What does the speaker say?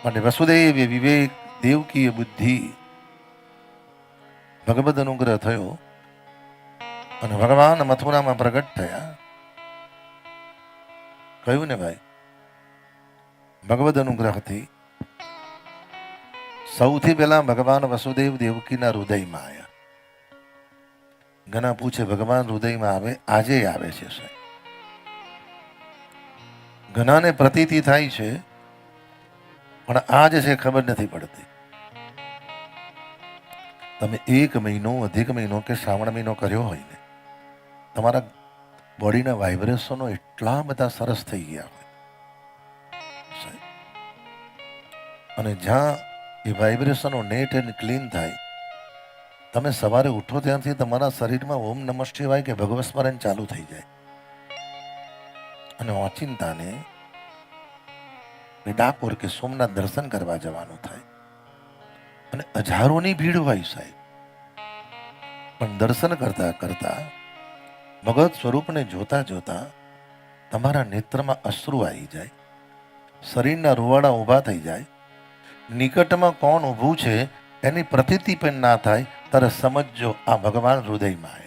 અને વસુદેવ વિવેક દેવકીય બુદ્ધિ ભગવદ અનુગ્રહ થયો અને ભગવાન મથુરામાં પ્રગટ થયા. કહ્યું ને ભાઈ, ભગવદ અનુગ્રહથી સૌથી પહેલા ભગવાન વસુદેવ દેવકીના હૃદયમાં આવ્યા. ઘણા પૂછે ભગવાન હૃદયમાં આવે? આજે આવે છે સાહેબ. ઘણાને પ્રતીતિ થાય છે, પણ આજ છે ખબર નથી પડતી. તમે 1 મહિનો અધિક મહિનો કે શ્રાવણ મહિનો કર્યો હોય ને, તમારા બોડીના વાઇબ્રેશનો એટલા બધા સરસ થઈ ગયા હોય સાહેબ. અને જ્યાં એ વાઇબ્રેશનો નેટ એન્ડ ક્લીન થાય, તમે સવારે ઉઠો ત્યાંથી તમારા શરીરમાં ઓમ નમઃ શિવાય કે ભગવત સ્મરણ ચાલુ થઈ જાય. અને ઓચિંતાને ડાકોર કે સોમનાથ દર્શન કરવા જવાનું થાય અને હજારોની ભીડ હોય સાહેબ. પણ દર્શન કરતા કરતા ભગવત સ્વરૂપને જોતા જોતા તમારા નેત્રમાં અશ્રુ આવી જાય, શરીરના રૂવાડા ઊભા થઈ જાય. નિકટમાં કોણ ઊભું છે એની પ્રતીતિ પણ ના થાય, ત્યારે સમજજો આ ભગવાન હૃદયમાં આવ્યા.